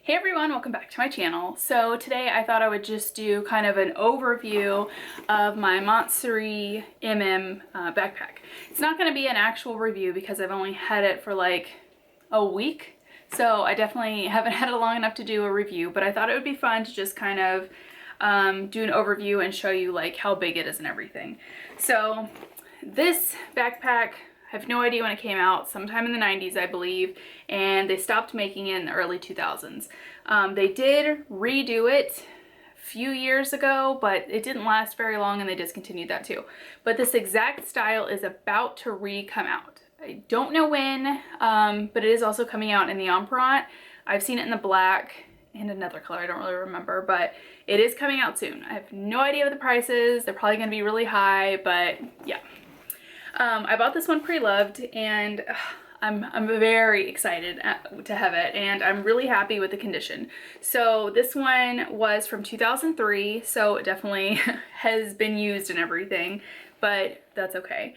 Hey everyone, welcome back to my channel. So today I thought I would just do kind of an overview of my Montsouris backpack. It's not going to be an actual review because I've only had it for like a week. So I definitely haven't had it long enough to do a review, but I thought it would be fun to just kind of do an overview and show you like how big it is and everything. So this backpack, I have no idea when it came out, sometime in the 90s I believe, and they stopped making it in the early 2000s. They did redo it a few years ago, but it didn't last very long and they discontinued that too. But this exact style is about to come out. I don't know when, but it is also coming out in the Emperant. I've seen it in the black and another color, I don't really remember, but it is coming out soon. I have no idea what the price is. They're probably gonna be really high, but yeah. I bought this one pre-loved and I'm very excited to have it, and I'm really happy with the condition. So this one was from 2003, so it definitely has been used and everything, but that's okay.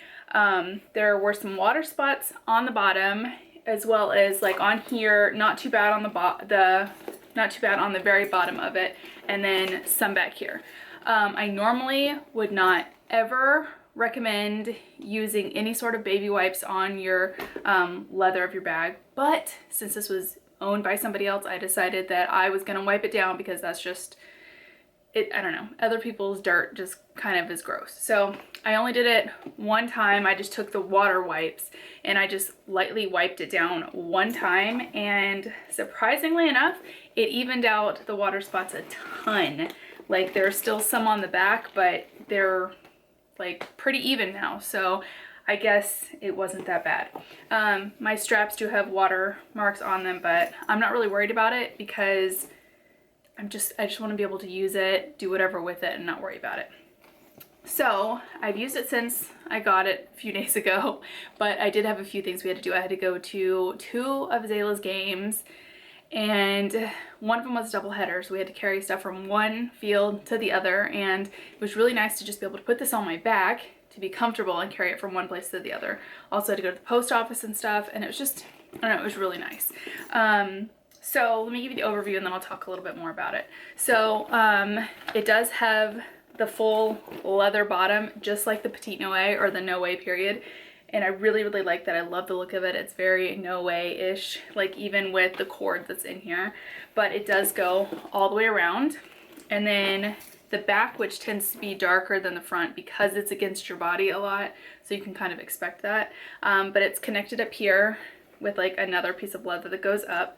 There were some water spots on the bottom, as well as like on here, not too bad on not too bad on the very bottom of it, and then some back here. I normally would not ever recommend using any sort of baby wipes on your leather of your bag, but since this was owned by somebody else, I decided that I was gonna wipe it down because that's just it. I don't know, other people's dirt just kind of is gross. So I only did it one time. I just took the water wipes and I just lightly wiped it down one time, and surprisingly enough, it evened out the water spots a ton. Like there's still some on the back, but they're like pretty even now, so I guess it wasn't that bad. My straps do have water marks on them, but I'm not really worried about it because I just want to be able to use it, do whatever with it, and not worry about it. So I've used it since I got it a few days ago, but I did have a few things we had to do. I had to go to 2 of Zayla's games, and one of them was double header, so we had to carry stuff from one field to the other, and it was really nice to just be able to put this on my back to be comfortable and carry it from one place to the other. Also had to go to the post office and stuff, and it was just, I don't know, it was really nice. So let me give you the overview and then I'll talk a little bit more about it. So it does have the full leather bottom, just like the Petite Noe or the Noe period. And I really like that. I love the look of it. It's very Noe-ish, like even with the cord that's in here. But it does go all the way around. And then the back, which tends to be darker than the front because it's against your body a lot, so you can kind of expect that. But it's connected up here with like another piece of leather that goes up.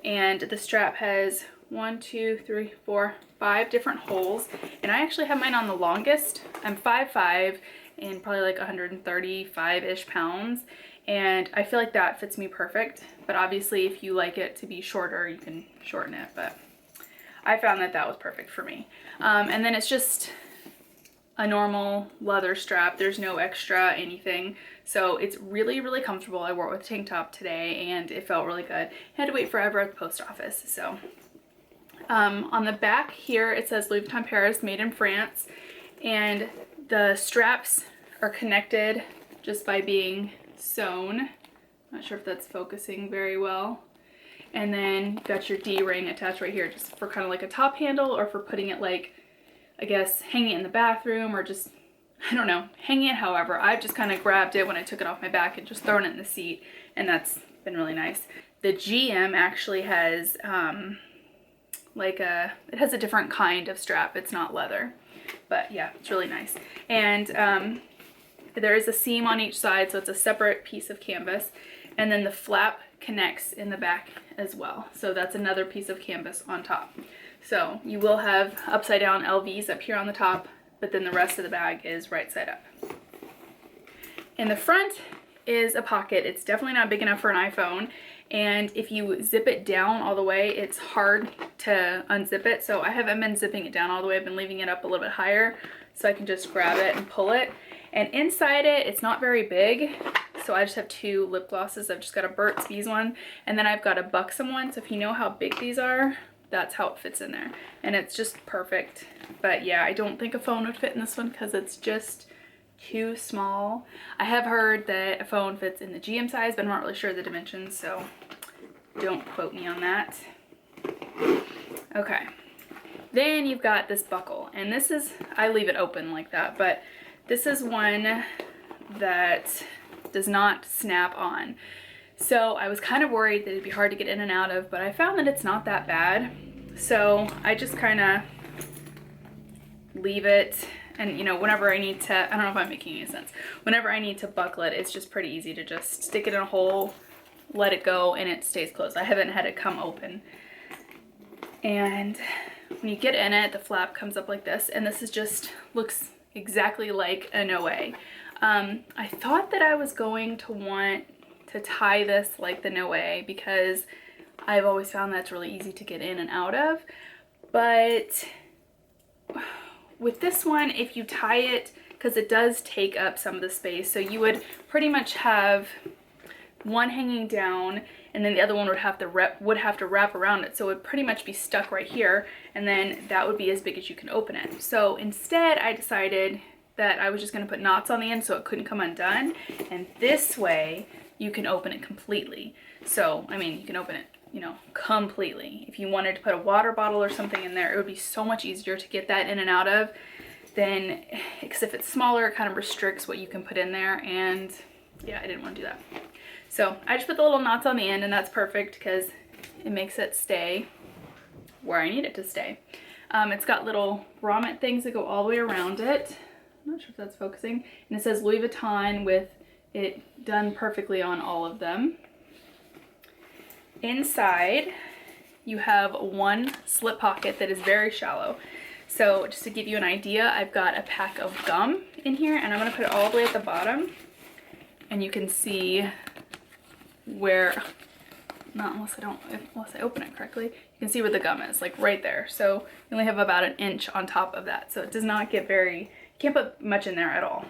And the strap has 1, 2, 3, 4, 5 different holes. And I actually have mine on the longest. I'm 5'5", and probably like 135-ish pounds, and I feel like that fits me perfect. But obviously if you like it to be shorter, you can shorten it, but I found that that was perfect for me. And then it's just a normal leather strap. There's no extra anything, so it's really comfortable. I wore it with a tank top today and it felt really good. I had to wait forever at the post office. So on the back here it says Louis Vuitton Paris, made in France, and the straps are connected just by being sewn. Not sure if that's focusing very well. And then you've got your D-ring attached right here, just for kind of like a top handle, or for putting it like, I guess, hanging it in the bathroom, or just, I don't know, hanging it however. I've just kind of grabbed it when I took it off my back and just thrown it in the seat, and that's been really nice. The GM actually has it has a different kind of strap. It's not leather. But yeah, it's really nice. And there is a seam on each side, so it's a separate piece of canvas. And then the flap connects in the back as well. So that's another piece of canvas on top. So you will have upside down LVs up here on the top, but then the rest of the bag is right side up. In the front is a pocket. It's definitely not big enough for an iPhone. And if you zip it down all the way, it's hard to unzip it. So I haven't been zipping it down all the way. I've been leaving it up a little bit higher so I can just grab it and pull it. And inside it, it's not very big. So I just have 2 lip glosses. I've just got a Burt's Bees one, and then I've got a Buxom one. So if you know how big these are, that's how it fits in there. And it's just perfect. But yeah, I don't think a phone would fit in this one because it's just too small. I have heard that a phone fits in the GM size, but I'm not really sure of the dimensions, so don't quote me on that. Okay. Then you've got this buckle, and this is, I leave it open like that, but this is one that does not snap on. So I was kind of worried that it'd be hard to get in and out of, but I found that it's not that bad. So I just kind of leave it, and you know, whenever I need to, I don't know if I'm making any sense, whenever I need to buckle it, it's just pretty easy to just stick it in a hole, let it go, and it stays closed. I haven't had it come open. And when you get in it, the flap comes up like this, and this is just looks exactly like an OA. I thought that I was going to want to tie this like the OA because I've always found that's really easy to get in and out of, but with this one, if you tie it, because it does take up some of the space, so you would pretty much have one hanging down, and then the other one would have to wrap around it, so it would pretty much be stuck right here, and then that would be as big as you can open it. So instead, I decided that I was just going to put knots on the end so it couldn't come undone, and this way you can open it completely. So I mean, you can open it, you know, completely. If you wanted to put a water bottle or something in there, it would be so much easier to get that in and out of than, because if it's smaller, it kind of restricts what you can put in there, and yeah, I didn't want to do that. So I just put the little knots on the end, and that's perfect because it makes it stay where I need it to stay. It's got little grommet things that go all the way around it. I'm not sure if that's focusing. And it says Louis Vuitton with it done perfectly on all of them. Inside, you have one slip pocket that is very shallow. So just to give you an idea, I've got a pack of gum in here, and I'm going to put it all the way at the bottom. And you can see where, not unless I open it correctly, you can see where the gum is, like right there. So you only have about an inch on top of that. So it does not get very, you can't put much in there at all.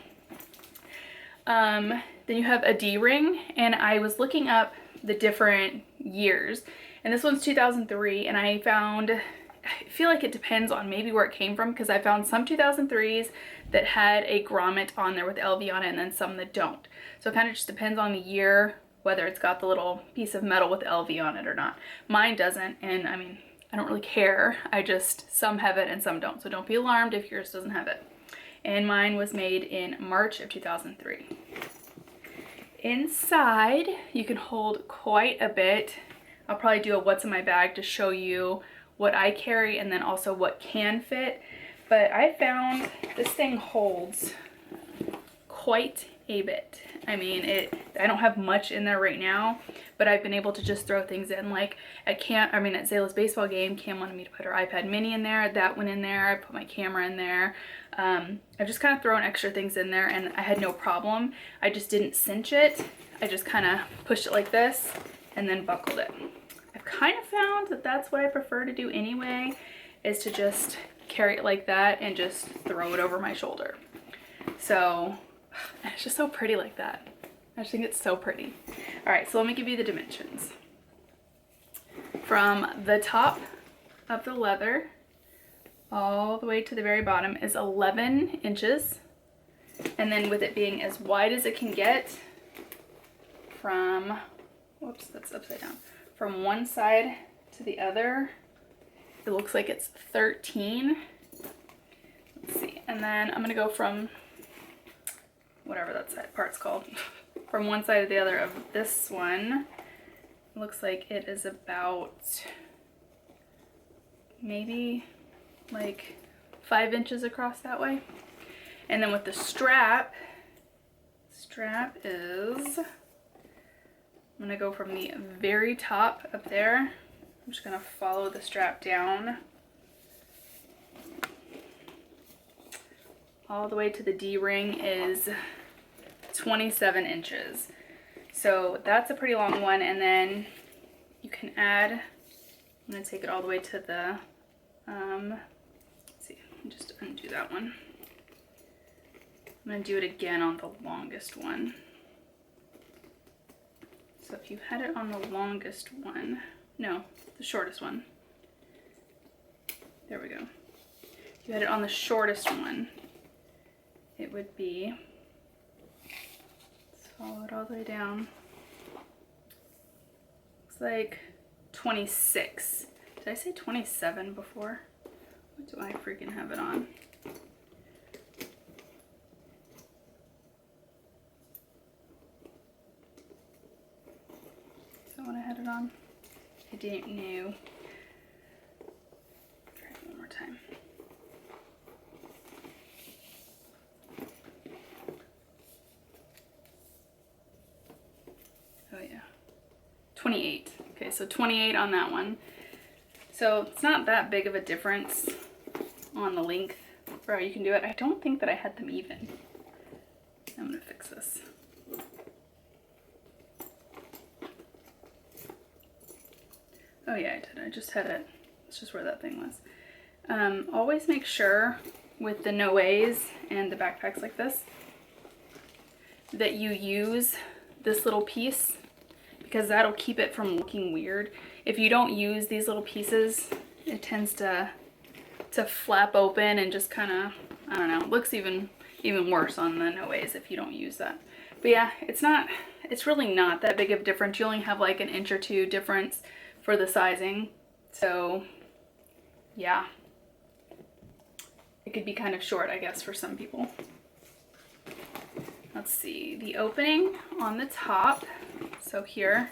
Then you have a D-ring, and I was looking up the different years, and this one's 2003, and I feel like it depends on maybe where it came from, because I found some 2003s that had a grommet on there with LV on it, and then some that don't. So it kind of just depends on the year, whether it's got the little piece of metal with LV on it or not. Mine doesn't, and I mean, I don't really care. Some have it and some don't, so don't be alarmed if yours doesn't have it. And mine was made in March of 2003. Inside, you can hold quite a bit. I'll probably do a what's in my bag to show you what I carry and then also what can fit. But I found this thing holds quite a bit. I mean, I don't have much in there right now, but I've been able to just throw things in. Like at Zayla's baseball game, Cam wanted me to put her iPad mini in there. That went in there. I put my camera in there. I've just kind of thrown extra things in there, and I had no problem. I just didn't cinch it. I just kind of pushed it like this and then buckled it. I've kind of found that that's what I prefer to do anyway, is to just carry it like that and just throw it over my shoulder. So it's just so pretty like that. I just think it's so pretty. All right, so let me give you the dimensions. From the top of the leather all the way to the very bottom is 11 inches. And then with it being as wide as it can get from, whoops, that's upside down. From one side to the other, it looks like it's 13. Let's see, and then I'm gonna go from whatever that side part's called, from one side to the other of this one. It looks like it is about maybe like 5 inches across that way. And then with the strap is, I'm gonna go from the very top up there. I'm just gonna follow the strap down all the way to the D-ring is 27 inches. So that's a pretty long one, and then you can add, I'm gonna take it all the way to the, let's see, just undo that one. I'm gonna do it again on the longest one. So if you had it on the longest one, no, the shortest one. There we go. If you had it on the shortest one, it would be, let's follow it all the way down. Looks like 26. Did I say 27 before? What do I freaking have it on? Is that what I had it on? I didn't know. Try it one more time. Oh yeah. 28. Okay, so 28 on that one. So it's not that big of a difference on the length for how you can do it. I don't think that I had them even. I'm gonna fix this. Oh yeah, I did. I just had it. It's just where that thing was. Always make sure with the no-ways and the backpacks like this that you use this little piece, because that'll keep it from looking weird. If you don't use these little pieces, it tends to flap open and just kind of, I don't know, looks even worse on the no-ways if you don't use that. But yeah, it's really not that big of a difference. You only have like an inch or two difference for the sizing. So yeah, it could be kind of short, I guess, for some people. Let's see, the opening on the top, so here,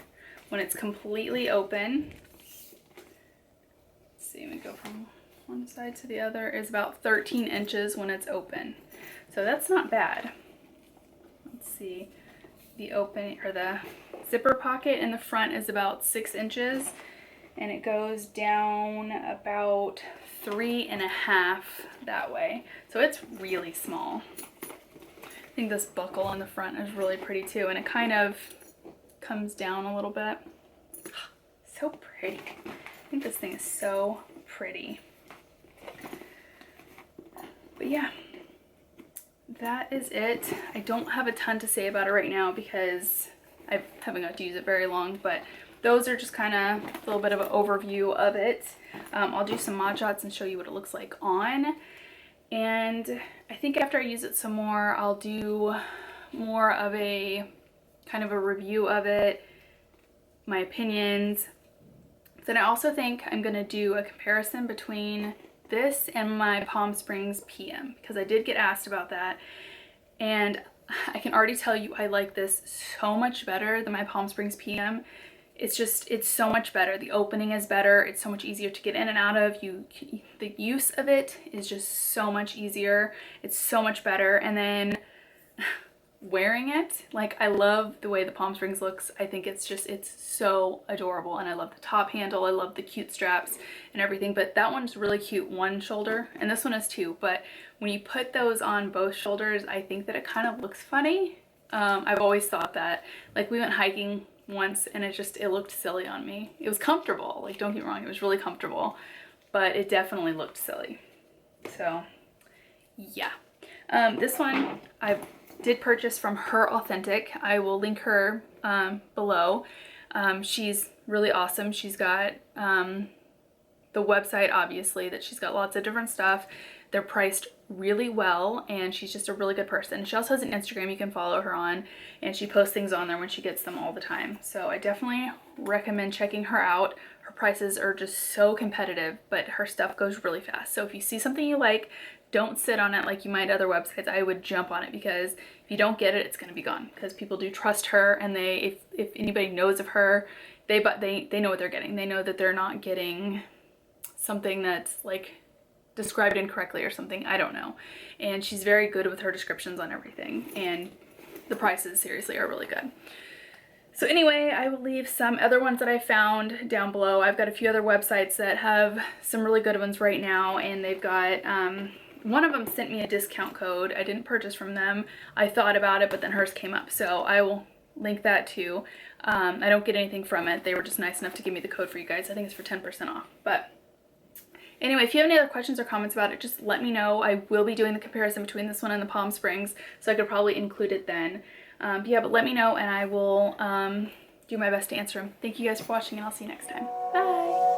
when it's completely open, let's see, let me go from one side to the other, is about 13 inches when it's open. So that's not bad. Let's see, the open, or the zipper pocket in the front is about 6 inches, and it goes down about 3.5 that way. So it's really small. I think this buckle on the front is really pretty too, and it kind of comes down a little bit. So pretty. I think this thing is so pretty. But yeah, that is it. I don't have a ton to say about it right now because I haven't got to use it very long, but those are just kind of a little bit of an overview of it. I'll do some mod shots and show you what it looks like on. And I think after I use it some more, I'll do more of a kind of a review of it, my opinions. Then I also think I'm going to do a comparison between this and my Palm Springs PM, because I did get asked about that. And I can already tell you I like this so much better than my Palm Springs PM. It's so much better. The opening is better. It's so much easier to get in and out of. The use of it is just so much easier. It's so much better. And then wearing it, like, I love the way the Palm Springs looks. I think it's so adorable, and I love the top handle. I love the cute straps and everything, but that one's really cute one shoulder, and this one is too. But when you put those on both shoulders, I think that it kind of looks funny. I've always thought that. Like, we went hiking once and it looked silly on me. It was comfortable, like, don't get me wrong, it was really comfortable, but it definitely looked silly. So yeah, this one I did purchase from Her Authentic. I will link her below. She's really awesome. She's got the website, obviously, that she's got lots of different stuff. They're priced really well, and she's just a really good person. She also has an Instagram you can follow her on, and she posts things on there when she gets them all the time. So I definitely recommend checking her out. Her prices are just so competitive, but her stuff goes really fast. So if you see something you like, don't sit on it like you might other websites. I would jump on it, because if you don't get it, it's going to be gone, because people do trust her, and if anybody knows of her, they know what they're getting. They know that they're not getting something that's like described incorrectly or something. I don't know. And she's very good with her descriptions on everything, and the prices seriously are really good. So anyway, I will leave some other ones that I found down below. I've got a few other websites that have some really good ones right now, and they've got one of them sent me a discount code. I didn't purchase from them. I thought about it, but then hers came up, so I will link that too. I don't get anything from it. They were just nice enough to give me the code for you guys. I think it's for 10% off. But anyway, if you have any other questions or comments about it, just let me know. I will be doing the comparison between this one and the Palm Springs, so I could probably include it then. Yeah, but let me know, and I will do my best to answer them. Thank you guys for watching, and I'll see you next time. Bye!